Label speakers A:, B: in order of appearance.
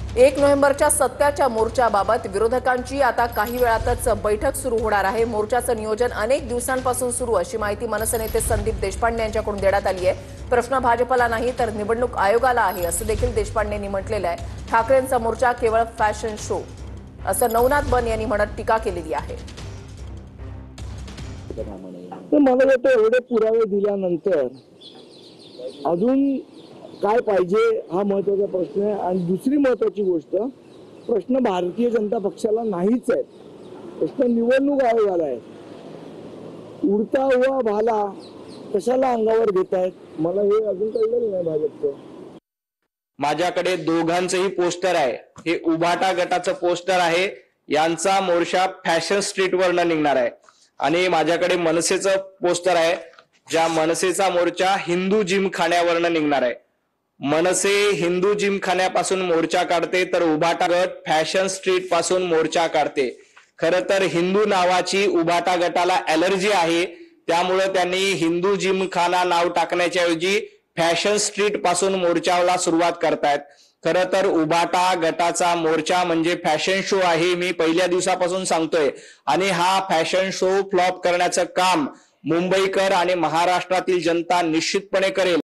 A: 1 नोव्हेंबरच्या सत्याच्या मोर्चाबाबत विरोधकांची आता काही वेळातच बैठक सुरू होणार आहे। मोर्चाचं नियोजन अनेक दिवसांपासून सुरू अशी माहिती मनसे नेते संदीप देशपांडे यांच्याकडून देण्यात आली आहे। प्रश्न भाजपला नाही तर निवडणूक आयोगाला आहे असं देखील देशपांडेंनी म्हटलेलं आहे। ठाकरेंचा मोर्चा केवळ फॅशन शो असं नवनाथ बन यांनी म्हणत टीका केलेली आहे।
B: मला वाटतं एवढे पुरावे दिल्यानंतर अजून काय पाहिजे हा महत्त्वाचा प्रश्न आहे। आणि दुसरी महत्त्वाची गोष्ट, प्रश्न भारतीय जनता पक्षाला नाहीच आहे, प्रश्न निवडणूक आयोगाला आहे। उडता हुआ भाला कशाला अंगावर घेत आहेत, मला हे अजून कळलेलं नाही भाजपचं।
C: माझ्याकडे दोघांचंही पोस्टर आहे, हे उभाटा गटाचं पोस्टर आहे। यांचा मोर्चा फॅशन स्ट्रीट वरनं निघणार आहे आणि माझ्याकडे मनसेचं पोस्टर आहे, ज्या मनसेचा मोर्चा हिंदू जिमखान्यावरनं निघणार आहे। मनसे हिंदू जिमखान्यापासून मोर्चा काढते तर उभाटा गट फॅशन स्ट्रीट पासून मोर्चा काढते। खरं तर हिंदू नावाची उभाटा गटाला ॲलर्जी आहे, त्यामुळे त्यांनी हिंदू जिमखाना नाव टाकण्याच्या ऐवजी फॅशन स्ट्रीट पासून मोर्चाला सुरुवात करतायत। खरं तर उभाटा गटाचा मोर्चा म्हणजे फॅशन शो आहे, मी पहिल्या दिवसापासून सांगतोय। आणि हा फॅशन शो फ्लॉप करण्याचं काम मुंबईकर आणि महाराष्ट्रातील जनता निश्चितपणे करेल।